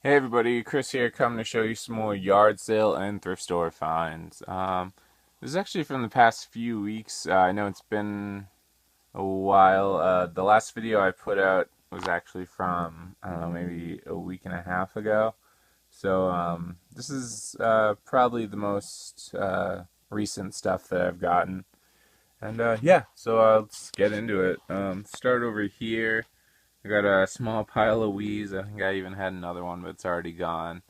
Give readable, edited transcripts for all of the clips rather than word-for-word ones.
Hey everybody, Chris here, coming to show you some more yard sale and thrift store finds. This is actually from the past few weeks. I know it's been a while. The last video I put out was actually from, I don't know, maybe a week and a half ago. So this is probably the most recent stuff that I've gotten. And yeah, so let's get into it. Start over here. I got a small pile of Wii's. I think I even had another one, but it's already gone.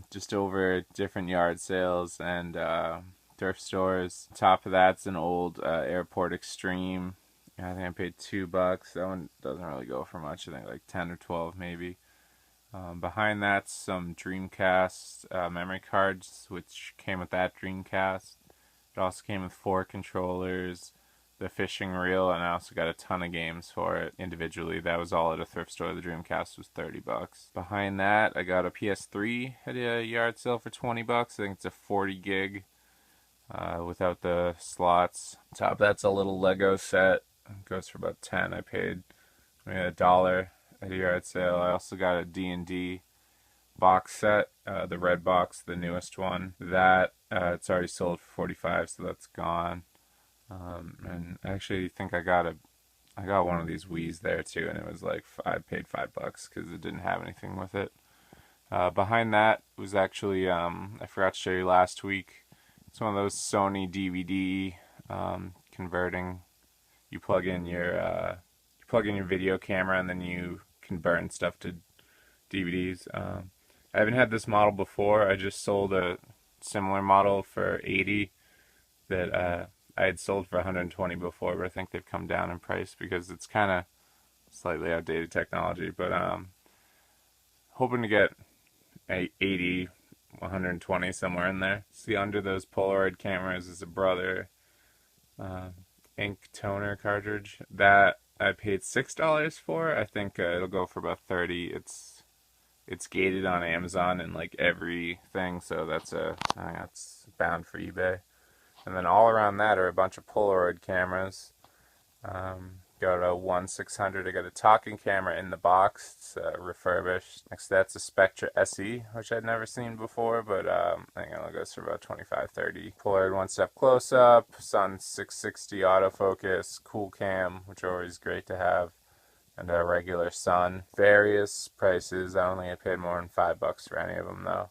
Just over different yard sales and thrift stores. Top of that's an old Airport Extreme. I think I paid $2. That one doesn't really go for much. I think like 10 or 12 maybe. Behind that's some Dreamcast memory cards, which came with that Dreamcast. It also came with 4 controllers, the fishing reel, and I also got a ton of games for it individually. That was all at a thrift store. The Dreamcast was $30. Behind that, I got a PS3 at a yard sale for $20. I think it's a 40 gig without the slots. Top that's a little Lego set. It goes for about 10. I paid a dollar at a yard sale. I also got a D&D box set, the red box, the newest one. That it's already sold for 45, so that's gone. And I actually think I got one of these Wii's there too, and it was like I paid $5 because it didn't have anything with it. Behind that was actually I forgot to show you last week. It's one of those Sony DVD converting. You plug in your video camera, and then you can burn stuff to DVDs. I haven't had this model before. I just sold a similar model for 80 that I had sold for 120 before, but I think they've come down in price because it's kind of slightly outdated technology. But hoping to get a 80, 120 somewhere in there. See, under those Polaroid cameras is a Brother ink toner cartridge that I paid $6 for. I think it'll go for about 30. It's gated on Amazon and like everything, so I think that's bound for eBay. And then all around that are a bunch of Polaroid cameras. Got a 1-600. I got a talking camera in the box. It's refurbished. Next to that's a Spectra SE, which I'd never seen before, but I think it goes for about 25, 30. Polaroid one-step close-up, Sun 660 autofocus, cool cam, which are always great to have, and a regular Sun. Various prices. I don't think I paid more than $5 for any of them though.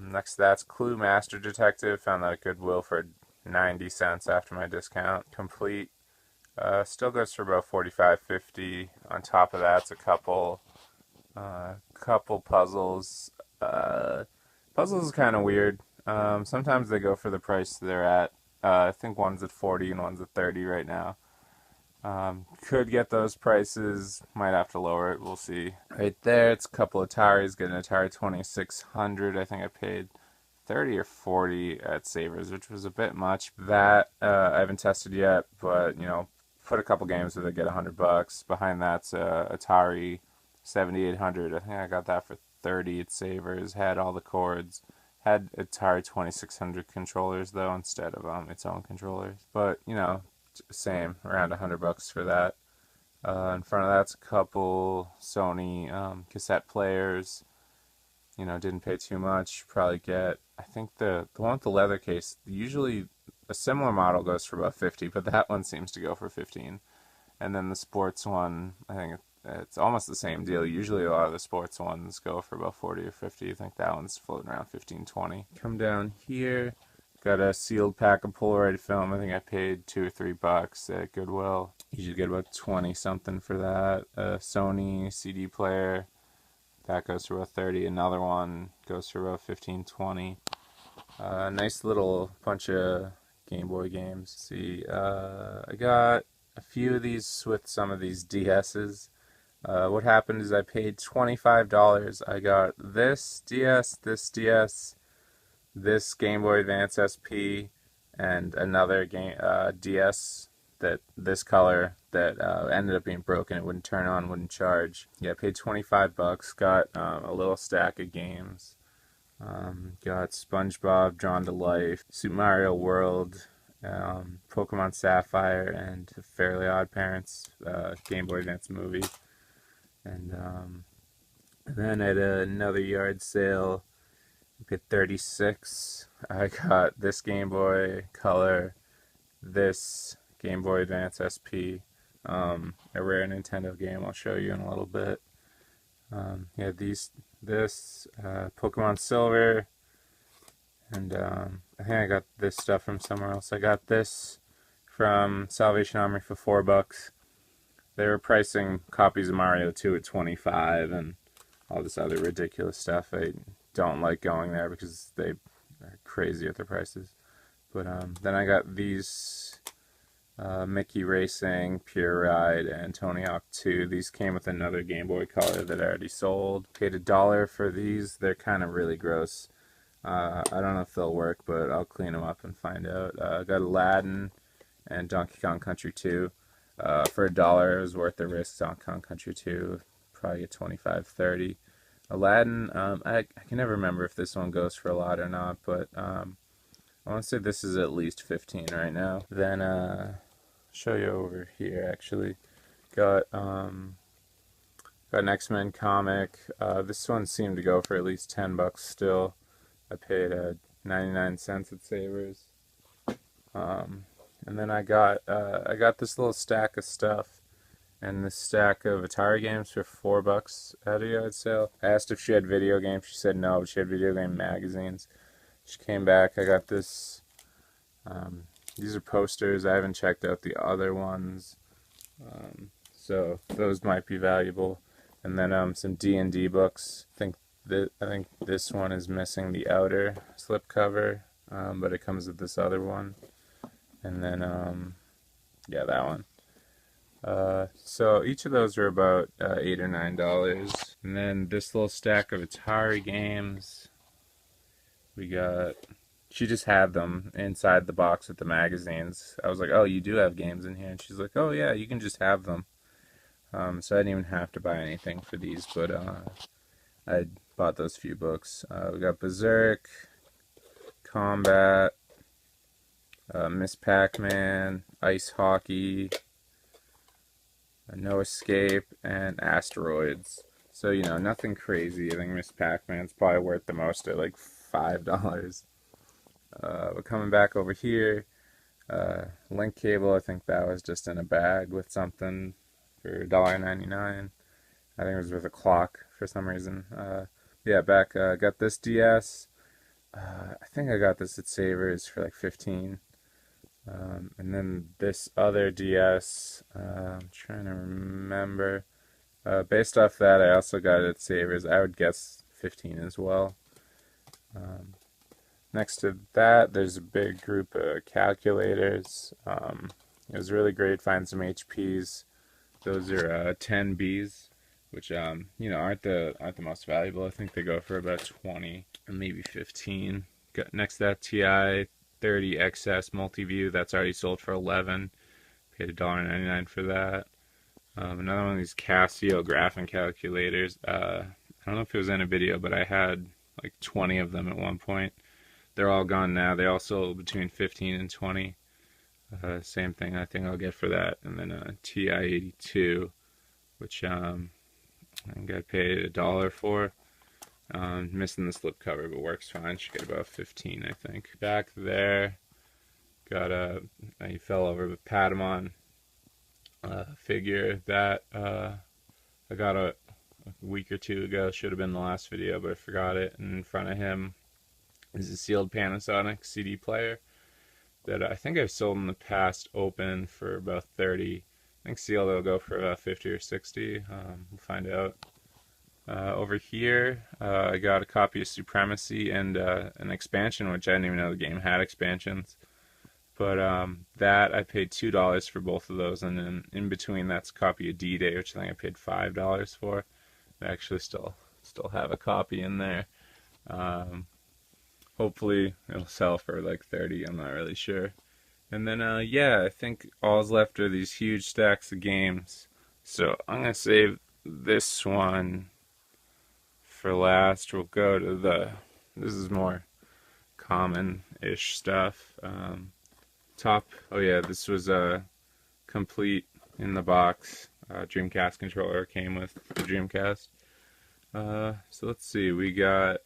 Next to that's Clue Master Detective. Found that at Goodwill for 90 cents after my discount. Complete. Still goes for about 45, 50. On top of that's a couple puzzles. Puzzles is kind of weird. Sometimes they go for the price they're at. I think one's at 40 and one's at 30 right now. Could get those prices. Might have to lower it. We'll see. Right there, it's a couple Ataris. Get an Atari 2600. I think I paid 30 or 40 at Savers, which was a bit much. That I haven't tested yet, but put a couple games with it, get $100. Behind that's Atari 7800. I think I got that for 30 at Savers. Had all the chords. Had Atari 2600 controllers though instead of its own controllers. But same, around $100 for that. In front of that's a couple Sony cassette players. Didn't pay too much. Probably get, I think the one with the leather case, usually a similar model goes for about 50, but that one seems to go for 15. And then the sports one, I think it's almost the same deal. Usually a lot of the sports ones go for about 40 or 50. I think that one's floating around 15, 20. Come down here. Got a sealed pack of Polaroid film. I think I paid $2 or $3 at Goodwill. You should get about 20 something for that. A Sony CD player. That goes for about 30. Another one goes for about 15, 20. Nice little bunch of Game Boy games. See, I got a few of these with some of these DS's. What happened is I paid $25. I got this DS, this Game Boy Advance SP, and another DS that this color that ended up being broken. It wouldn't turn on, wouldn't charge. Yeah, I paid $25. Got a little stack of games. Got SpongeBob Drawn to Life, Super Mario World, Pokemon Sapphire, and Fairly Odd Parents Game Boy Advance movie. And And then at another yard sale, I paid 36. I got this Game Boy Color, this Game Boy Advance SP, a rare Nintendo game I'll show you in a little bit. Yeah, this Pokemon Silver, and I think I got this stuff from somewhere else. I got this from Salvation Army for $4. They were pricing copies of Mario 2 at 25 and all this other ridiculous stuff. I don't like going there because they are crazy at their prices. But then I got these Mickey Racing, Pure Ride, and Tony Hawk 2. These came with another Game Boy Color that I already sold. Paid $1 for these. They're kind of really gross. I don't know if they'll work, but I'll clean them up and find out. I got Aladdin and Donkey Kong Country 2. For $1, it was worth the risk. Donkey Kong Country 2, probably get 25, 30. Aladdin, I can never remember if this one goes for a lot or not, but I want to say this is at least 15 right now. Then show you over here actually. Got an X-Men comic. This one seemed to go for at least $10 still. I paid 99 cents at Savers. And then I got this little stack of stuff and this stack of Atari games for $4 at a yard sale. I asked if she had video games. She said no, but she had video game magazines. She came back. I got this. These are posters. I haven't checked out the other ones, so those might be valuable. And then some D&D books. I think this one is missing the outer slipcover, but it comes with this other one. And then yeah, that one. So each of those are about $8 or $9. And then this little stack of Atari games. We got. She just had them inside the box with the magazines. I was like, "Oh, you do have games in here," and she's like, "Oh yeah, you can just have them." So I didn't even have to buy anything for these, but I bought those few books. We got Berserk, Combat, Miss Pac-Man, Ice Hockey, No Escape, and Asteroids. So, you know, nothing crazy. I think Miss Pac-Man's probably worth the most at like $5. But coming back over here, link cable, I think that was just in a bag with something for $1.99. I think it was with a clock for some reason. Yeah, back, got this DS. I think I got this at Savers for like 15. And then this other DS, I'm trying to remember. Based off that, I also got it at Savers. I would guess 15 as well. Next to that, there's a big group of calculators. It was really great finding some HPs. Those are 10Bs, which you know aren't the most valuable. I think they go for about 20 and maybe 15. Got next to that TI 30XS Multiview. That's already sold for 11. Paid $1.99 for that. Another one of these Casio graphing calculators. I don't know if it was in a video, but I had like 20 of them at one point. They're all gone now. They all sold between 15 and 20. Same thing I think I'll get for that. And then a TI-82, which I got paid $1 for. Missing the slip cover, but works fine. Should get about 15, I think. Back there, got he fell over with Patamon figure that I got a week or two ago. Should have been the last video, but I forgot it. And in front of him is a sealed Panasonic CD player that I think I've sold in the past open for about 30. I think sealed will go for about 50 or 60. We'll find out. Over here, I got a copy of Supremacy and an expansion, which I didn't even know the game had expansions. But that I paid $2 for both of those, and then in between that's a copy of D-Day, which I think I paid $5 for. I actually still have a copy in there. Hopefully it'll sell for like 30. I'm not really sure. And then yeah, I think all's left are these huge stacks of games. So I'm gonna save this one for last. We'll go to this is more common-ish stuff. Oh yeah, this was complete in the box. Dreamcast controller came with the Dreamcast. So let's see, we got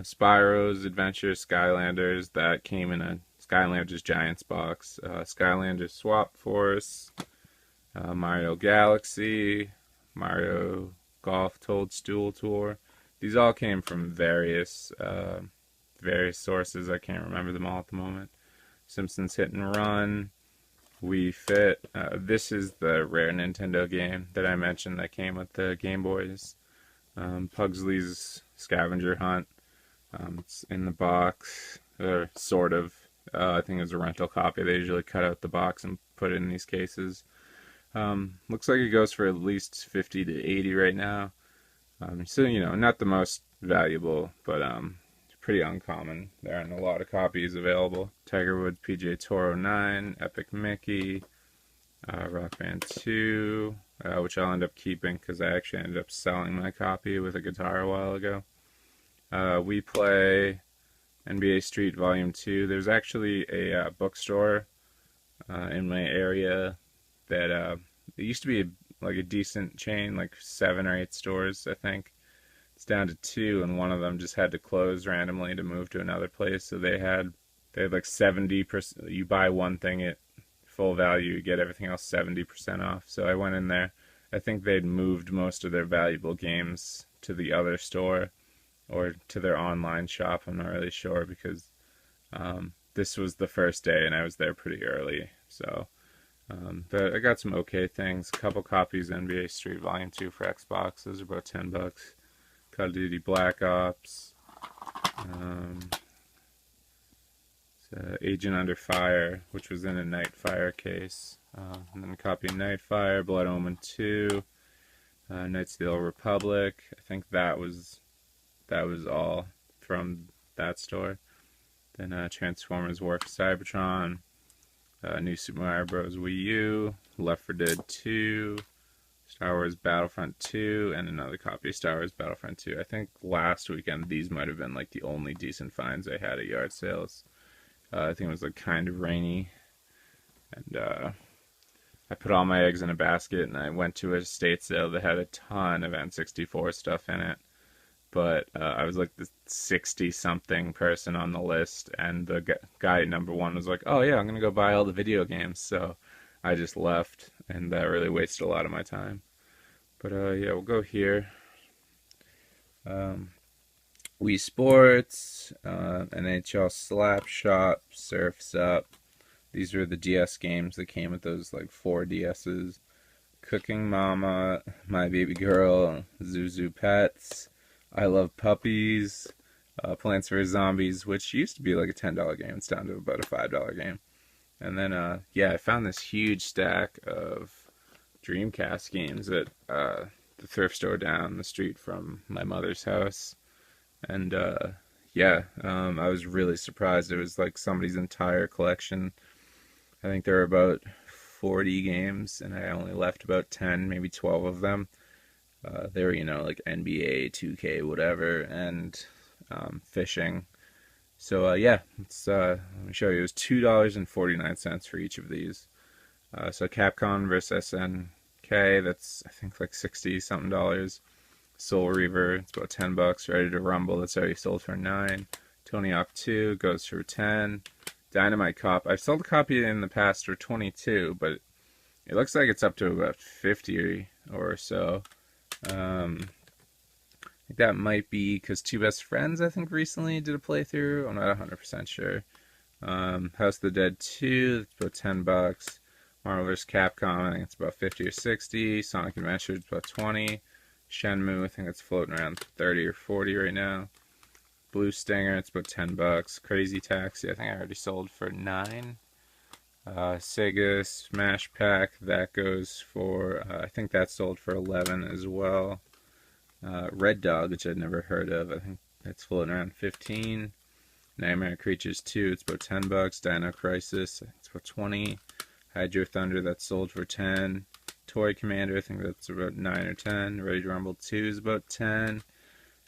Spyro's Adventure Skylanders that came in a Skylanders Giants box, Skylanders Swap Force, Mario Galaxy, Mario Golf Toadstool Tour. These all came from various sources. I can't remember them all at the moment. Simpsons Hit and Run, Wii Fit. This is the rare Nintendo game that I mentioned that came with the Game Boys. Pugsley's Scavenger Hunt. It's in the box, or sort of. I think it was a rental copy. They usually cut out the box and put it in these cases. Looks like it goes for at least 50 to 80 right now. So, not the most valuable, but pretty uncommon. There aren't a lot of copies available. Tiger Woods PGA Tour 09, Epic Mickey, Rock Band 2, which I'll end up keeping because I actually ended up selling my copy with a guitar a while ago. We Play, NBA Street Volume 2. There's actually a bookstore in my area that it used to be like a decent chain, like 7 or 8 stores, I think. It's down to 2, and one of them just had to close randomly to move to another place. So they had like 70%. You buy one thing at full value, you get everything else 70% off. So I went in there. I think they'd moved most of their valuable games to the other store or to their online shop. I'm not really sure because this was the first day and I was there pretty early. So, but I got some okay things. A couple copies of NBA Street Volume 2 for Xbox. Those are about $10. Call of Duty Black Ops. Agent Under Fire, which was in a Nightfire case. And then a copy of Nightfire, Blood Omen 2, Knights of the Old Republic. I think that was all from that store. Then Transformers War for Cybertron, New Super Mario Bros. Wii U, Left 4 Dead 2, Star Wars Battlefront 2, and another copy of Star Wars Battlefront 2. I think last weekend these might have been like the only decent finds I had at yard sales. I think it was like kind of rainy, and I put all my eggs in a basket, and I went to a estate sale that had a ton of N64 stuff in it. But I was like the 60-something person on the list, and the guy at number 1 was like, "Oh yeah, I'm gonna go buy all the video games." So I just left, and that really wasted a lot of my time. But yeah, we'll go here. Wii Sports, NHL Slapshot, Surf's Up. These are the DS games that came with those like 4 DSs. Cooking Mama, My Baby Girl, Zuzu Pets, I Love Puppies, Plants vs. Zombies, which used to be like a $10 game. It's down to about a $5 game. And then, yeah, I found this huge stack of Dreamcast games at the thrift store down the street from my mother's house. And yeah, I was really surprised. It was like somebody's entire collection. I think there were about 40 games, and I only left about 10, maybe 12 of them. They were, like NBA, 2K, whatever, and fishing. So yeah, let me show you. It was $2.49 for each of these. So Capcom vs. SNK, that's I think like $60-something. Soul Reaver, it's about $10. Ready to Rumble, that's already sold for $9. Tony Hawk 2 goes for $10. Dynamite Cop, I've sold a copy in the past for $22, but it looks like it's up to about $50 or so. I think that might be because Two Best Friends, I think, recently did a playthrough. I'm not 100% sure. House of the Dead 2, it's about $10. Marvel vs. Capcom, I think it's about 50 or 60. Sonic Adventure, it's about 20. Shenmue, I think it's floating around 30 or 40 right now. Blue Stinger, it's about $10. Crazy Taxi, I think I already sold for $9. Sega Smash Pack, that goes for, I think that sold for $11 as well. Red Dog, which I'd never heard of, I think that's floating around $15. Nightmare Creatures 2, it's about $10. Dino Crisis, I think it's about $20. Hydro Thunder, that's sold for $10. Toy Commander, I think that's about $9 or $10. Ready to Rumble 2 is about $10.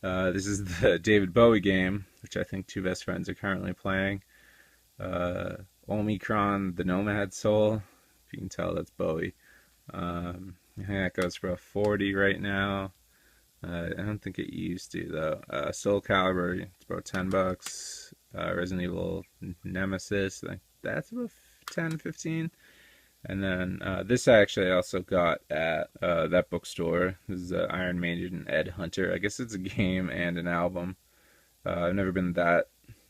This is the David Bowie game, which I think Two Best Friends are currently playing. Omicron, the Nomad Soul, if you can tell, that's Bowie. I think that goes for about $40 right now. I don't think it used to though. Soul Calibur, it's about $10. Resident Evil Nemesis, like that's about 10, 15. And then this I actually also got at that bookstore. This is Iron Maiden Ed Hunter. I guess it's a game and an album. I've never been that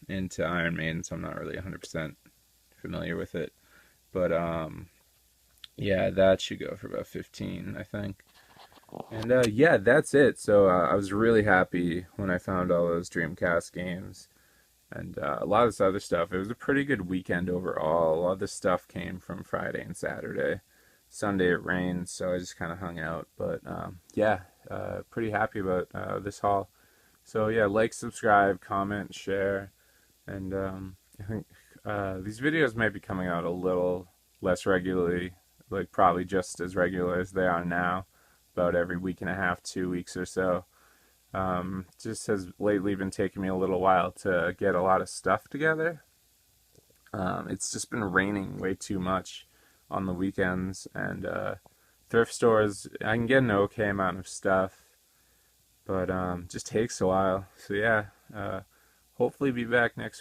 into Iron Maiden, so I'm not really 100% familiar with it. But yeah, that should go for about 15, I think. And yeah, that's it. So I was really happy when I found all those Dreamcast games and a lot of this other stuff. It was a pretty good weekend overall. A lot of this stuff came from Friday and Saturday. Sunday it rained, so I just kind of hung out. But yeah, pretty happy about this haul. So yeah, like, subscribe, comment, share, and I think these videos may be coming out a little less regularly, like probably just as regular as they are now, about every week and a half, 2 weeks or so. Just has lately been taking me a little while to get a lot of stuff together. It's just been raining way too much on the weekends, and thrift stores, I can get an okay amount of stuff, but just takes a while. So yeah, hopefully be back next week.